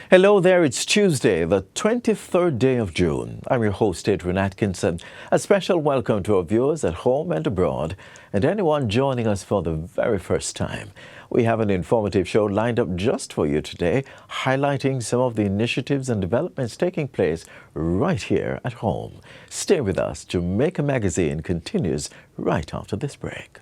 Hello there, it's Tuesday, the 23rd day of June. I'm your host, Adrian Atkinson. A special welcome to our viewers at home and abroad, and anyone joining us for the very first time. We have an informative show lined up just for you today, highlighting some of the initiatives and developments taking place right here at home. Stay with us. Jamaica Magazine continues right after this break.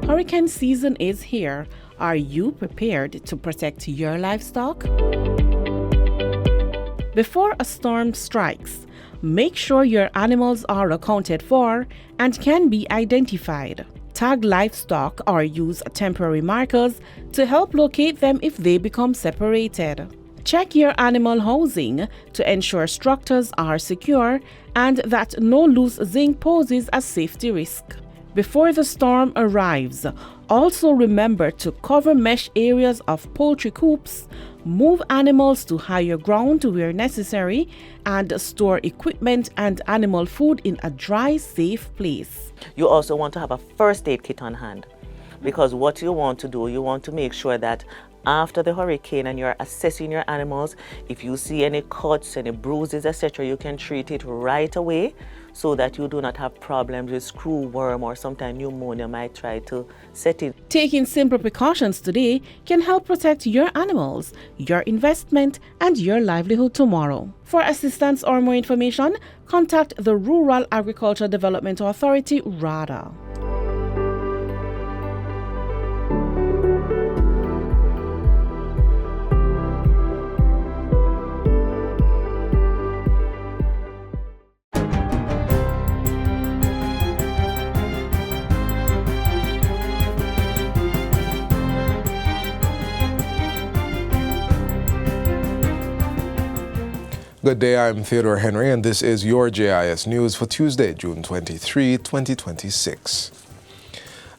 Hurricane season is here. Are you prepared to protect your livestock? Before a storm strikes, make sure your animals are accounted for and can be identified. Tag livestock or use temporary markers to help locate them if they become separated. Check your animal housing to ensure structures are secure and that no loose zinc poses a safety risk. Before the storm arrives, also remember to cover mesh areas of poultry coops, move animals to higher ground where necessary, and store equipment and animal food in a dry, safe place. You also want to have a first aid kit on hand, because what you want to do, you want to make sure that after the hurricane and you're assessing your animals, if you see any cuts, any bruises, etc., you can treat it right away so that you do not have problems with screwworm or sometimes pneumonia might try to set in. Taking simple precautions today can help protect your animals, your investment, and your livelihood tomorrow. For assistance or more information, contact the Rural Agriculture Development Authority, RADA. Good day, I'm Theodore Henry, and this is your JIS News for Tuesday, June 23, 2026.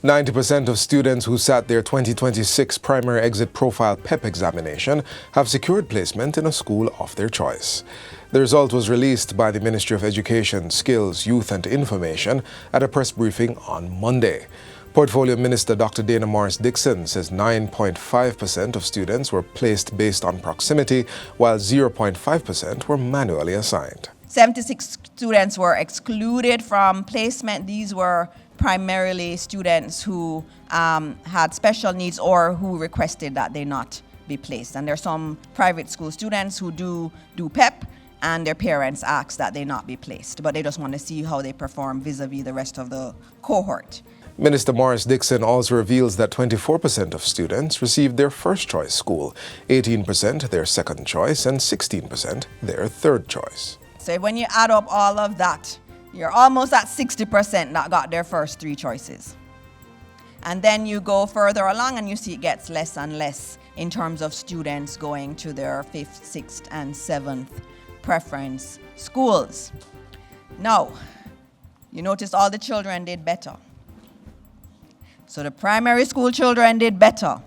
90% of students who sat their 2026 Primary Exit Profile PEP examination have secured placement in a school of their choice. The result was released by the Ministry of Education, Skills, Youth and Information at a press briefing on Monday. Portfolio Minister Dr. Dana Morris-Dixon says 9.5% of students were placed based on proximity, while 0.5% were manually assigned. 76 students were excluded from placement. These were primarily students who had special needs or who requested that they not be placed. And there are some private school students who do PEP, and their parents ask that they not be placed, but they just want to see how they perform vis-a-vis the rest of the cohort. Minister Morris-Dixon also reveals that 24% of students received their first choice school, 18% their second choice, and 16% their third choice. So when you add up all of that, you're almost at 60% that got their first three choices. And then you go further along and you see it gets less and less in terms of students going to their 5th, 6th, and 7th preference schools. Now, you notice all the children did better. So the primary school children did better.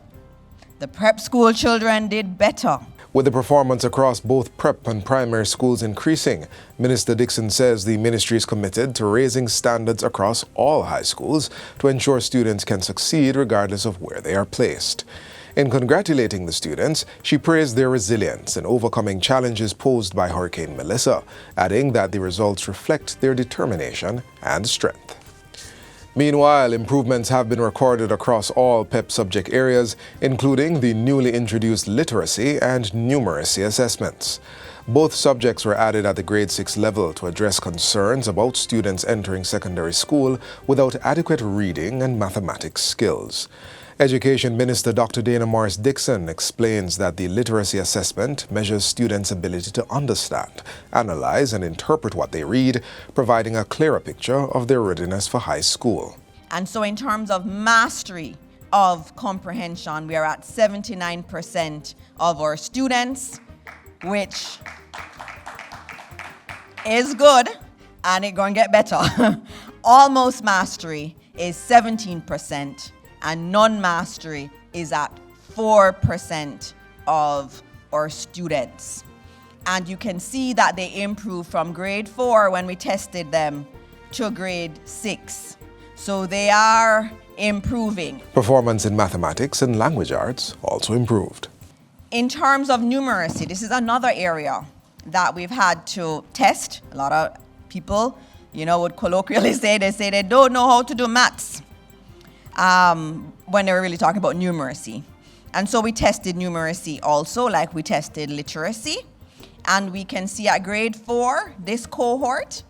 The prep school children did better. With the performance across both prep and primary schools increasing, Minister Dixon says the ministry is committed to raising standards across all high schools to ensure students can succeed regardless of where they are placed. In congratulating the students, she praised their resilience in overcoming challenges posed by Hurricane Melissa, adding that the results reflect their determination and strength. Meanwhile, improvements have been recorded across all PEP subject areas, including the newly introduced literacy and numeracy assessments. Both subjects were added at the grade 6 level to address concerns about students entering secondary school without adequate reading and mathematics skills. Education Minister Dr. Dana Morris-Dixon explains that the literacy assessment measures students' ability to understand, analyze, and interpret what they read, providing a clearer picture of their readiness for high school. And so in terms of mastery of comprehension, we are at 79% of our students, which is good, and it's going to get better. Almost mastery is 17%. And non-mastery is at 4% of our students. And you can see that they improved from grade 4 when we tested them to grade 6. So they are improving. Performance in mathematics and language arts also improved. In terms of numeracy, this is another area that we've had to test. A lot of people, would colloquially say they don't know how to do maths when they're really talking about numeracy. And so we tested numeracy also, like we tested literacy. And we can see at grade 4, this cohort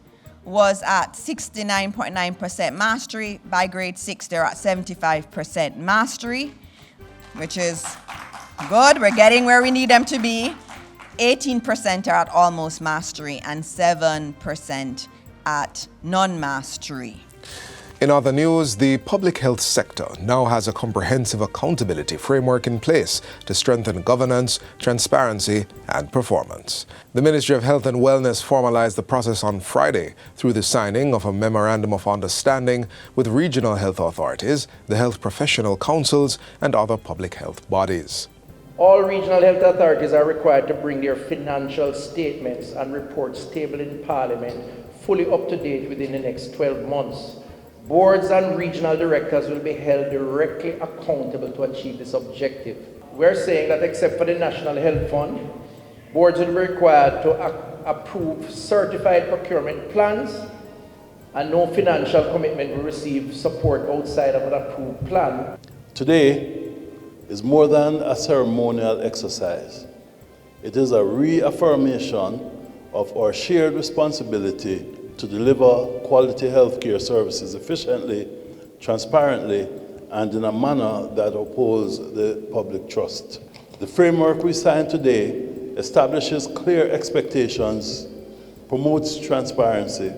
was at 69.9% mastery. By grade 6, they're at 75% mastery, which is good. We're getting where we need them to be. 18% are at almost mastery and 7% at non-mastery. In other news, the public health sector now has a comprehensive accountability framework in place to strengthen governance, transparency, and performance. The Ministry of Health and Wellness formalized the process on Friday through the signing of a memorandum of understanding with regional health authorities, the health professional councils, and other public health bodies. All regional health authorities are required to bring their financial statements and reports tabled in Parliament fully up to date within the next 12 months. Boards and regional directors will be held directly accountable to achieve this objective. We're saying that except for the National Health Fund, boards will be required to approve certified procurement plans, and no financial commitment will receive support outside of an approved plan. Today is more than a ceremonial exercise. It is a reaffirmation of our shared responsibility to deliver quality healthcare services efficiently, transparently, and in a manner that upholds the public trust. The framework we signed today establishes clear expectations, promotes transparency,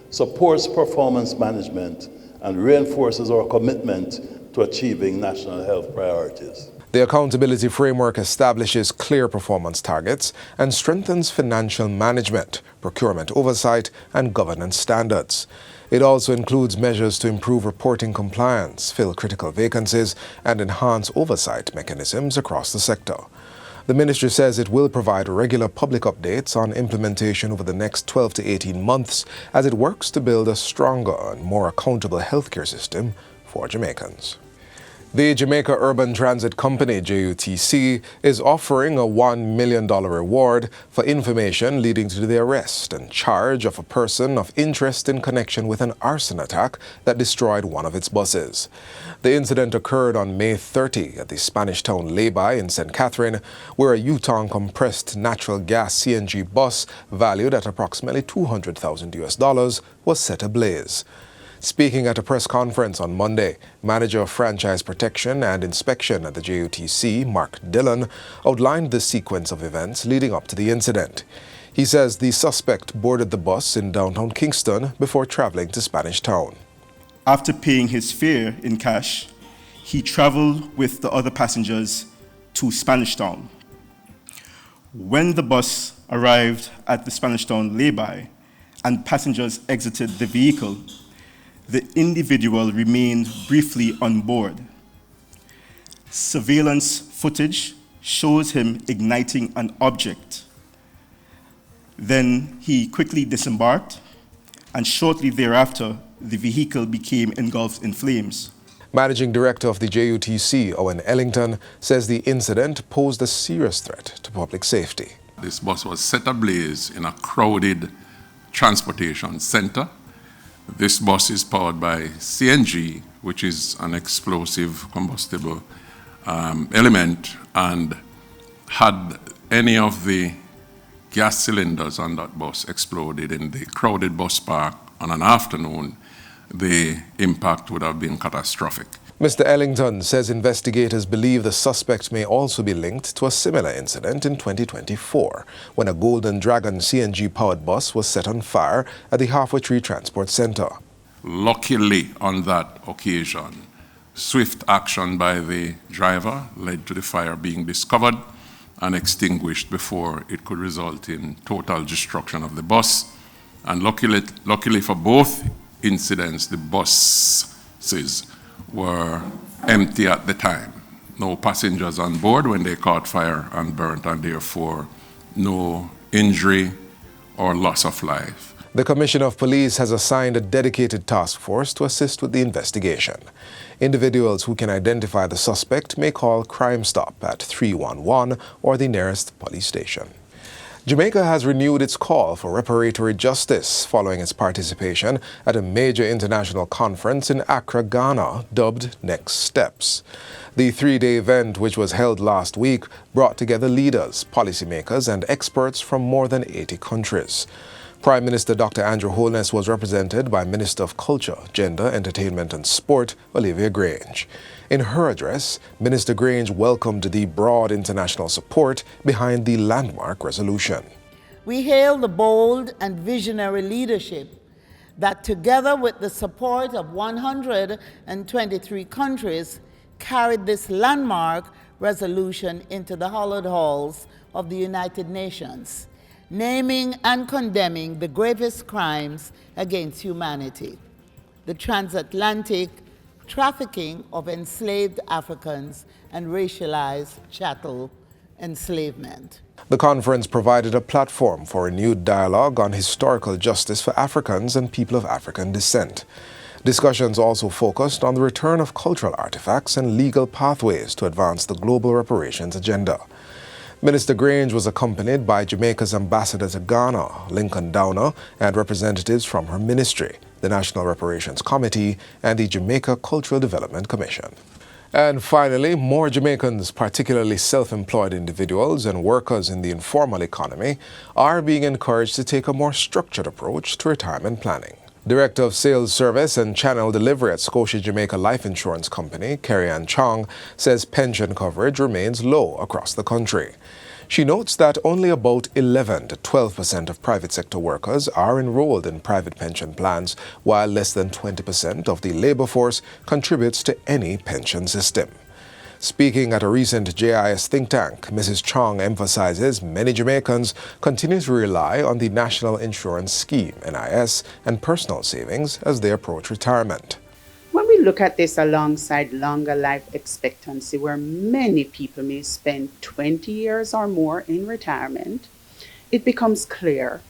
supports performance management, and reinforces our commitment to achieving national health priorities. The accountability framework establishes clear performance targets and strengthens financial management, procurement oversight, and governance standards. It also includes measures to improve reporting compliance, fill critical vacancies, and enhance oversight mechanisms across the sector. The ministry says it will provide regular public updates on implementation over the next 12 to 18 months as it works to build a stronger and more accountable healthcare system for Jamaicans. The Jamaica Urban Transit Company, JUTC, is offering a $1 million reward for information leading to the arrest and charge of a person of interest in connection with an arson attack that destroyed one of its buses. The incident occurred on May 30 at the Spanish town lay-by in St. Catherine, where a Yutong compressed natural gas CNG bus valued at approximately $200,000 was set ablaze. Speaking at a press conference on Monday, Manager of Franchise Protection and Inspection at the JUTC, Mark Dillon, outlined the sequence of events leading up to the incident. He says the suspect boarded the bus in downtown Kingston before traveling to Spanish Town. After paying his fare in cash, he traveled with the other passengers to Spanish Town. When the bus arrived at the Spanish Town lay-by and passengers exited the vehicle, the individual remained briefly on board. Surveillance footage shows him igniting an object. Then he quickly disembarked, and shortly thereafter, the vehicle became engulfed in flames. Managing Director of the JUTC, Owen Ellington, says the incident posed a serious threat to public safety. This bus was set ablaze in a crowded transportation center. This bus is powered by CNG, which is an explosive combustible element, and had any of the gas cylinders on that bus exploded in the crowded bus park on an afternoon, the impact would have been catastrophic. Mr. Ellington says investigators believe the suspect may also be linked to a similar incident in 2024, when a Golden Dragon CNG-powered bus was set on fire at the Halfway Tree Transport Center. Luckily, on that occasion, swift action by the driver led to the fire being discovered and extinguished before it could result in total destruction of the bus. And luckily for both incidents, the buses were empty at the time. No passengers on board when they caught fire and burnt, and therefore no injury or loss of life. The Commissioner of Police has assigned a dedicated task force to assist with the investigation. Individuals who can identify the suspect may call Crime Stop at 311 or the nearest police station. Jamaica has renewed its call for reparatory justice following its participation at a major international conference in Accra, Ghana, dubbed Next Steps. The three-day event, which was held last week, brought together leaders, policymakers, and experts from more than 80 countries. Prime Minister Dr. Andrew Holness was represented by Minister of Culture, Gender, Entertainment and Sport, Olivia Grange. In her address, Minister Grange welcomed the broad international support behind the landmark resolution. We hail the bold and visionary leadership that, together with the support of 123 countries, carried this landmark resolution into the hallowed halls of the United Nations, naming and condemning the gravest crimes against humanity, the transatlantic trafficking of enslaved Africans and racialized chattel enslavement. The conference provided a platform for renewed dialogue on historical justice for Africans and people of African descent. Discussions also focused on the return of cultural artifacts and legal pathways to advance the global reparations agenda. Minister Grange was accompanied by Jamaica's ambassador to Ghana, Lincoln Downer, and representatives from her ministry, the National Reparations Committee, and the Jamaica Cultural Development Commission. And finally, more Jamaicans, particularly self-employed individuals and workers in the informal economy, are being encouraged to take a more structured approach to retirement planning. Director of Sales Service and Channel Delivery at Scotia Jamaica Life Insurance Company, Carrie-Ann Chong, says pension coverage remains low across the country. She notes that only about 11 to 12% of private sector workers are enrolled in private pension plans, while less than 20% of the labor force contributes to any pension system. Speaking at a recent JIS think tank, Mrs. Chong emphasizes many Jamaicans continue to rely on the National Insurance Scheme, NIS, and personal savings as they approach retirement. When we look at this alongside longer life expectancy, where many people may spend 20 years or more in retirement, it becomes clear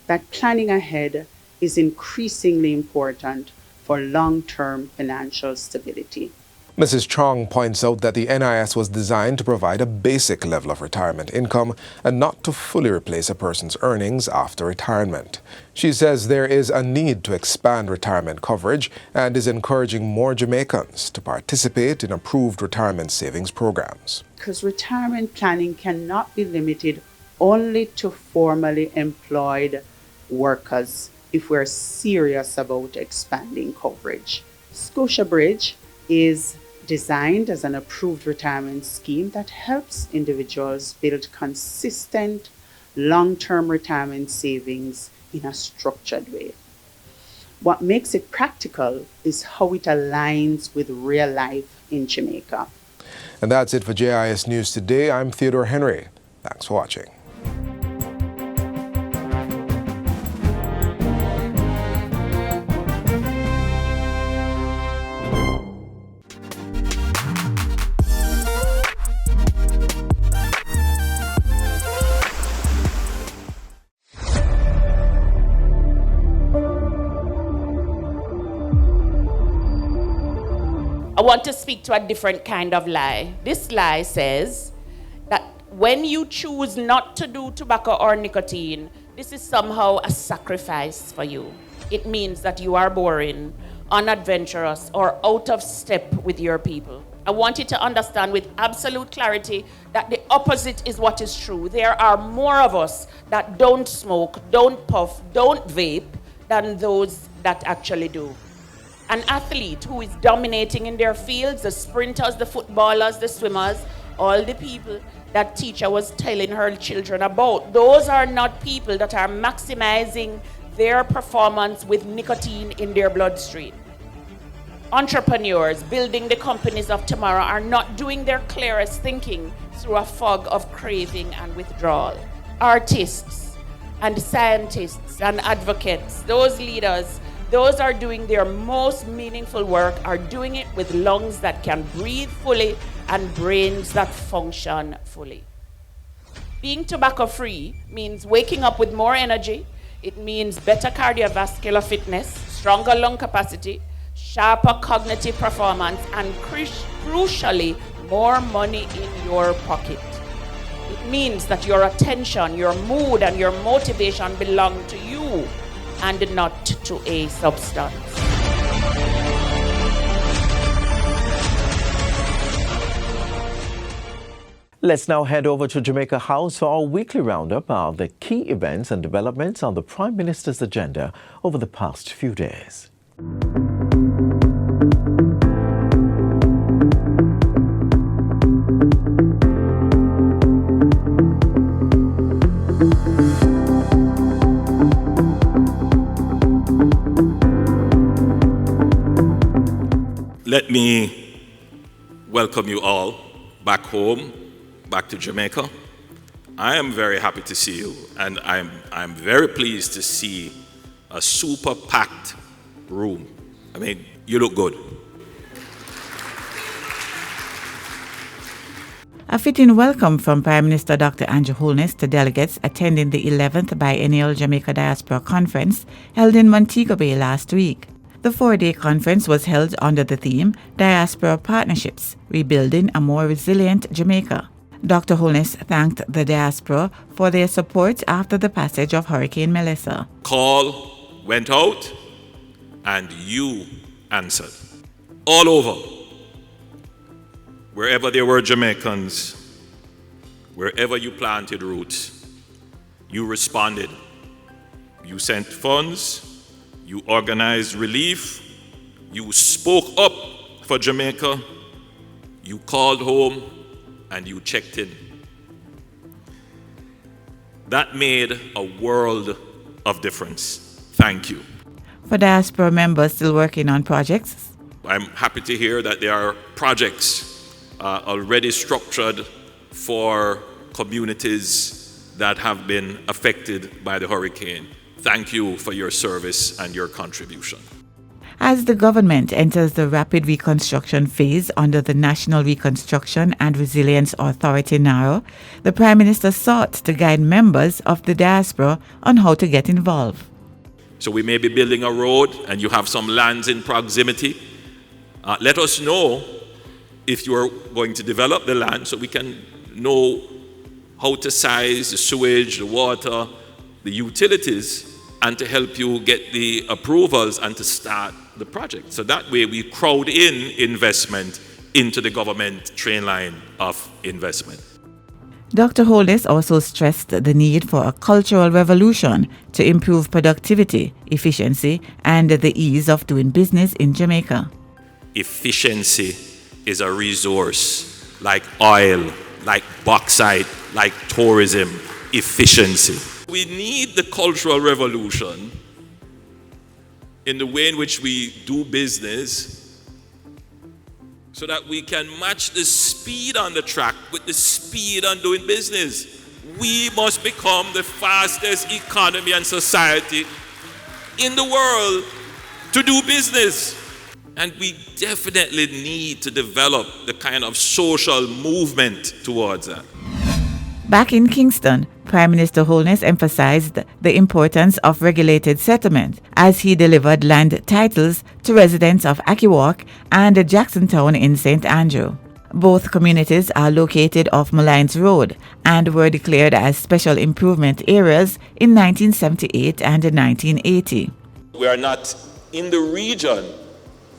that planning ahead is increasingly important for long-term financial stability. Mrs. Chong points out that the NIS was designed to provide a basic level of retirement income and not to fully replace a person's earnings after retirement. She says there is a need to expand retirement coverage and is encouraging more Jamaicans to participate in approved retirement savings programs. Because retirement planning cannot be limited only to formally employed workers if we're serious about expanding coverage. Scotia Bridge is designed as an approved retirement scheme that helps individuals build consistent long-term retirement savings in a structured way. What makes it practical is how it aligns with real life in Jamaica. And that's it for JIS News Today. I'm Theodore Henry. Thanks for watching. I want to speak to a different kind of lie. This lie says that when you choose not to do tobacco or nicotine, this is somehow a sacrifice for you. It means that you are boring, unadventurous, or out of step with your people. I want you to understand with absolute clarity that the opposite is what is true. There are more of us that don't smoke, don't puff, don't vape than those that actually do. An athlete who is dominating in their fields, the sprinters, the footballers, the swimmers, all the people that teacher was telling her children about, those are not people that are maximizing their performance with nicotine in their bloodstream. Entrepreneurs building the companies of tomorrow are not doing their clearest thinking through a fog of craving and withdrawal. Artists and scientists and advocates, those leaders, those are doing their most meaningful work, are doing it with lungs that can breathe fully and brains that function fully. Being tobacco-free means waking up with more energy. It means better cardiovascular fitness, stronger lung capacity, sharper cognitive performance, and crucially, more money in your pocket. It means that your attention, your mood, and your motivation belong to you and not to a substance. Let's now head over to Jamaica House for our weekly roundup of the key events and developments on the Prime Minister's agenda over the past few days. Let me welcome you all back home, back to Jamaica. I am very happy to see you, and I'm very pleased to see a super packed room. I mean, you look good. A fitting welcome from Prime Minister Dr. Andrew Holness to delegates attending the 11th Biennial Jamaica Diaspora Conference held in Montego Bay last week. The 4-day conference was held under the theme Diaspora Partnerships, Rebuilding a More Resilient Jamaica. Dr. Holness thanked the diaspora for their support after the passage of Hurricane Melissa. Call went out and you answered. All over. Wherever there were Jamaicans, wherever you planted roots, you responded. You sent funds. You organized relief, you spoke up for Jamaica, you called home, and you checked in. That made a world of difference. Thank you. For diaspora members still working on projects, I'm happy to hear that there are projects already structured for communities that have been affected by the hurricane. Thank you for your service and your contribution. As the government enters the rapid reconstruction phase under the National Reconstruction and Resilience Authority (NARO), the Prime Minister sought to guide members of the diaspora on how to get involved. So we may be building a road and you have some lands in proximity. Let us know if you are going to develop the land so we can know how to size the sewage, the water, the utilities, and to help you get the approvals and to start the project. So that way we crowd in investment into the government train line of investment. Dr. Holness also stressed the need for a cultural revolution to improve productivity, efficiency, and the ease of doing business in Jamaica. Efficiency is a resource like oil, like bauxite, like tourism. Efficiency. We need the cultural revolution in the way in which we do business so that we can match the speed on the track with the speed on doing business. We must become the fastest economy and society in the world to do business. And we definitely need to develop the kind of social movement towards that. Back in Kingston, Prime Minister Holness emphasized the importance of regulated settlement as he delivered land titles to residents of Akiwalk and Jacksontown in St. Andrew. Both communities are located off Malines Road and were declared as special improvement areas in 1978 and 1980. We are not in the region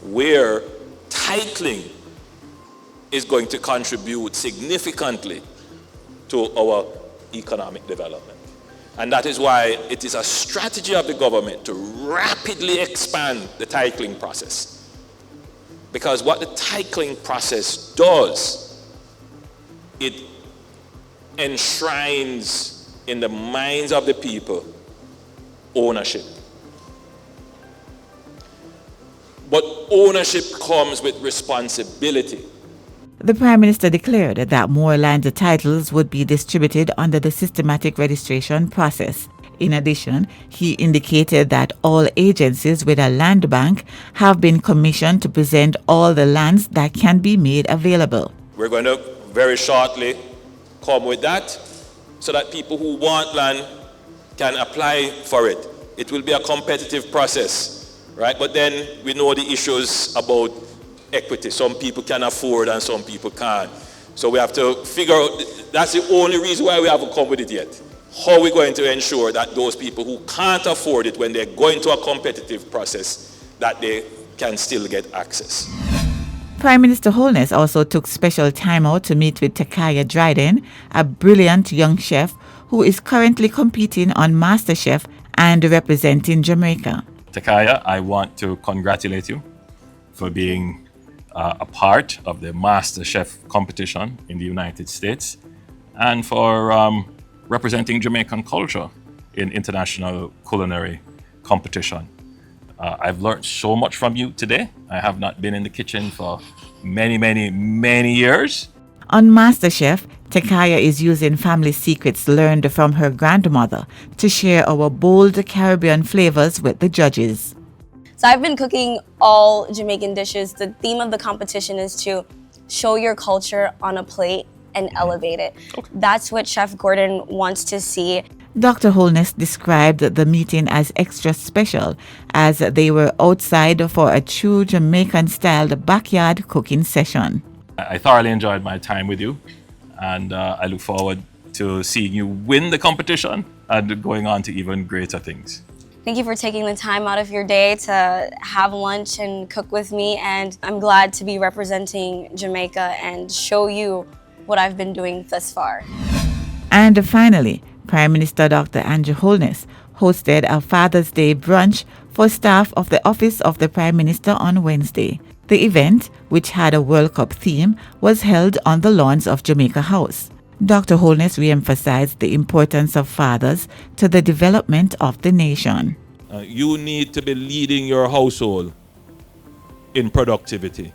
where titling is going to contribute significantly to our economic development. And that is why it is a strategy of the government to rapidly expand the titling process. Because what the titling process does, it enshrines in the minds of the people ownership. But ownership comes with responsibility. The Prime Minister declared that more land titles would be distributed under the systematic registration process. In addition, he indicated that all agencies with a land bank have been commissioned to present all the lands that can be made available. We're going to very shortly come with that so that people who want land can apply for it. It will be a competitive process, right? But then we know the issues about equity. Some people can afford and some people can't. So we have to figure out, that's the only reason why we haven't come with it yet. How are we going to ensure that those people who can't afford it, when they're going to a competitive process, that they can still get access? Prime Minister Holness also took special time out to meet with Takaya Dryden, a brilliant young chef who is currently competing on MasterChef and representing Jamaica. Takaya, I want to congratulate you for being a part of the MasterChef competition in the United States and for representing Jamaican culture in international culinary competition. I've learned so much from you today. I have not been in the kitchen for many years. On MasterChef, Takaya is using family secrets learned from her grandmother to share our bold Caribbean flavors with the judges. So I've been cooking all Jamaican dishes. The theme of the competition is to show your culture on a plate and elevate it. Okay. That's what Chef Gordon wants to see. Dr. Holness described the meeting as extra special as they were outside for a true Jamaican-styled backyard cooking session. I thoroughly enjoyed my time with you, and I look forward to seeing you win the competition and going on to even greater things. Thank you for taking the time out of your day to have lunch and cook with me, and I'm glad to be representing Jamaica and show you what I've been doing thus far. And finally, Prime Minister Dr. Andrew Holness hosted a Father's Day brunch for staff of the Office of the Prime Minister on Wednesday. The event, which had a World Cup theme, was held on the lawns of Jamaica House. Dr. Holness re-emphasized the importance of fathers to the development of the nation. You need to be leading your household in productivity,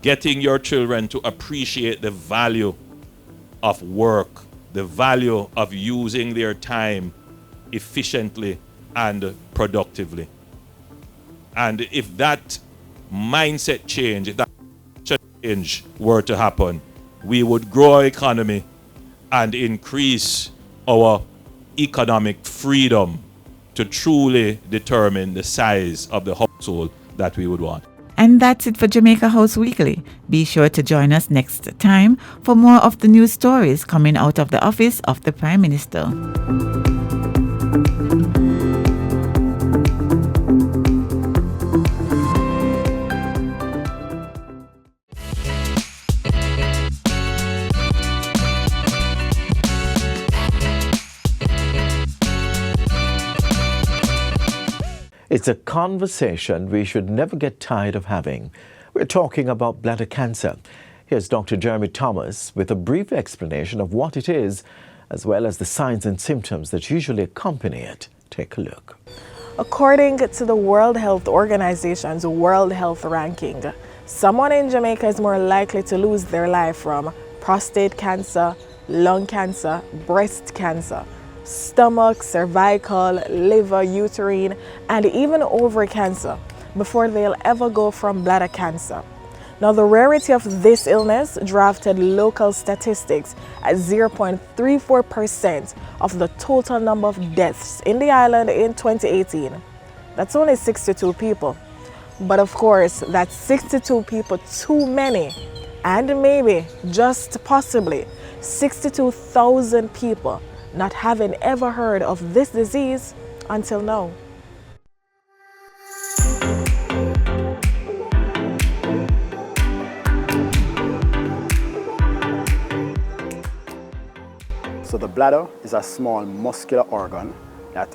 getting your children to appreciate the value of work, the value of using their time efficiently and productively. And if that mindset change, if that change were to happen, we would grow our economy and increase our economic freedom to truly determine the size of the household that we would want. And that's it for Jamaica House Weekly. Be sure to join us next time for more of the news stories coming out of the office of the Prime Minister. It's a conversation we should never get tired of having. We're talking about bladder cancer. Here's Dr. Jeremy Thomas with a brief explanation of what it is, as well as the signs and symptoms that usually accompany it. Take a look. According to the World Health Organization's World Health Ranking, someone in Jamaica is more likely to lose their life from prostate cancer, lung cancer, breast cancer, stomach, cervical, liver, uterine, and even ovary cancer before they'll ever go from bladder cancer. Now, the rarity of this illness drafted local statistics at 0.34% of the total number of deaths in the island in 2018. That's only 62 people. But of course, that's 62 people too many, and maybe, just possibly, 62,000 people not having ever heard of this disease until now. So the bladder is a small muscular organ that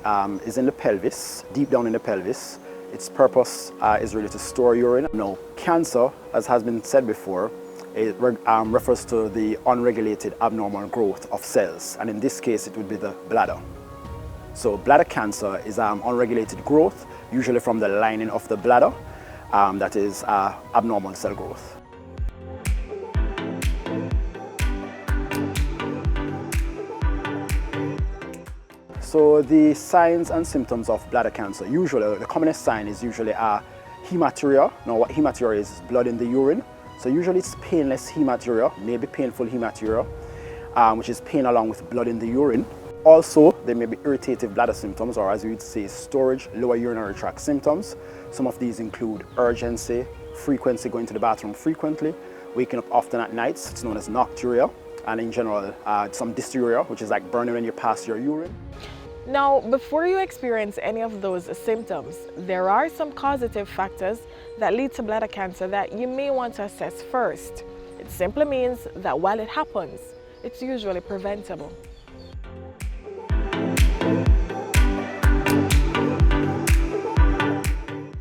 is in the pelvis, deep down in the pelvis. Its purpose is really to store urine. Now, cancer, as has been said before, it refers to the unregulated abnormal growth of cells, and in this case it would be the bladder. So bladder cancer is unregulated growth, usually from the lining of the bladder, that is abnormal cell growth. So the signs and symptoms of bladder cancer, usually the commonest sign is usually hematuria. Now what hematuria is blood in the urine. So usually it's painless hematuria, maybe painful hematuria, which is pain along with blood in the urine. Also, there may be irritative bladder symptoms, or as we would say, storage, lower urinary tract symptoms. Some of these include urgency, frequency, going to the bathroom frequently, waking up often at nights, it's known as nocturia, and in general, some dysuria, which is like burning when you pass your urine. Now, before you experience any of those symptoms, there are some causative factors that lead to bladder cancer that you may want to assess first. It simply means that while it happens, it's usually preventable.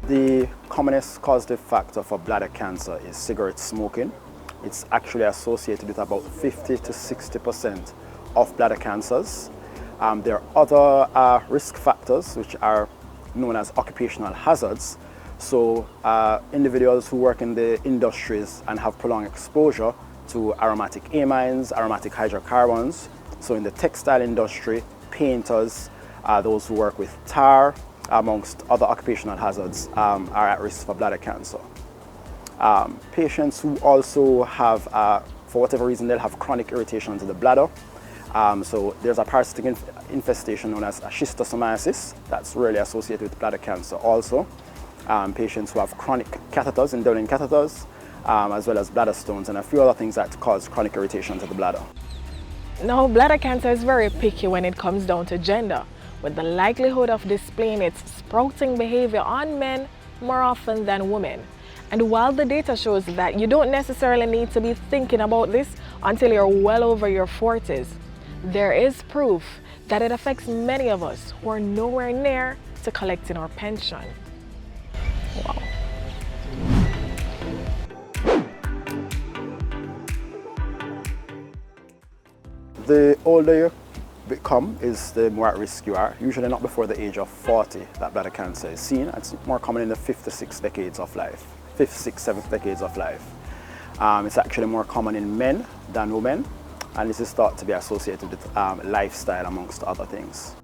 The commonest causative factor for bladder cancer is cigarette smoking. It's actually associated with about 50 to 60% of bladder cancers. There are other risk factors which are known as occupational hazards. So individuals who work in the industries and have prolonged exposure to aromatic amines, aromatic hydrocarbons. So in the textile industry, painters, those who work with tar, amongst other occupational hazards, are at risk for bladder cancer. Patients who also have, for whatever reason, they'll have chronic irritation to the bladder. So there's a parasitic infestation known as schistosomiasis that's really associated with bladder cancer also. Patients who have chronic catheters, indwelling catheters, as well as bladder stones and a few other things that cause chronic irritation to the bladder. Now, bladder cancer is very picky when it comes down to gender, with the likelihood of displaying its sprouting behavior on men more often than women. And while the data shows that you don't necessarily need to be thinking about this until you're well over your 40s, there is proof that it affects many of us who are nowhere near to collecting our pension. Wow. The older you become is the more at risk you are. Usually not before the age of 40 that bladder cancer is seen. It's more common in the 5th to 6th decades of life. 5th, 6th, 7th decades of life. It's actually more common in men than women, and this is thought to be associated with lifestyle amongst other things.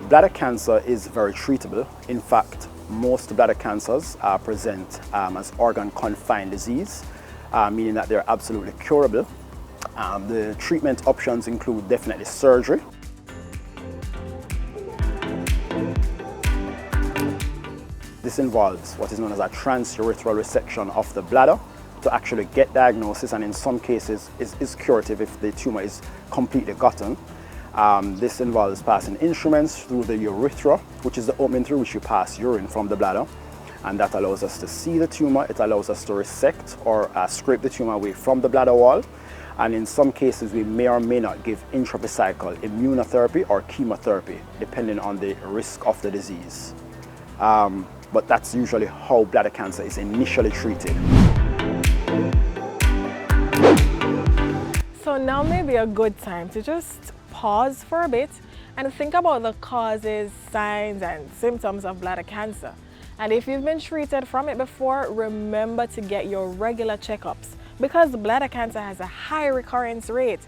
Bladder cancer is very treatable. In fact, most bladder cancers present as organ-confined disease, meaning that they're absolutely curable. The treatment options include definitely surgery. This involves what is known as a transurethral resection of the bladder to actually get diagnosis, and in some cases is curative if the tumor is completely gotten. This involves passing instruments through the urethra, which is the opening through which you pass urine from the bladder, and that allows us to see the tumor. It allows us to resect or scrape the tumor away from the bladder wall, and in some cases we may or may not give intravesical immunotherapy or chemotherapy depending on the risk of the disease. But that's usually how bladder cancer is initially treated. So now may be a good time to just pause for a bit and think about the causes, signs, and symptoms of bladder cancer. And if you've been treated from it before, remember to get your regular checkups, because bladder cancer has a high recurrence rate.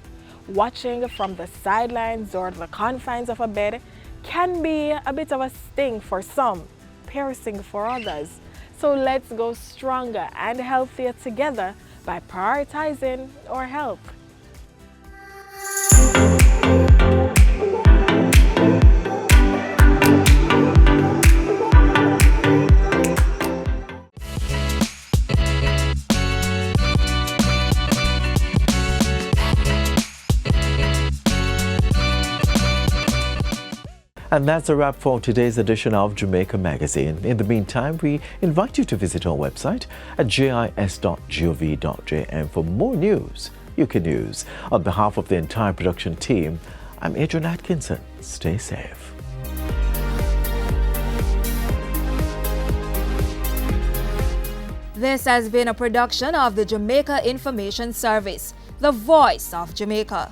Watching from the sidelines or the confines of a bed can be a bit of a sting for some, piercing for others. So let's go stronger and healthier together by prioritizing our health. And that's a wrap for today's edition of Jamaica Magazine. In the meantime, we invite you to visit our website at jis.gov.jm for more news you can use. On behalf of the entire production team, I'm Adrian Atkinson. Stay safe. This has been a production of the Jamaica Information Service, the voice of Jamaica.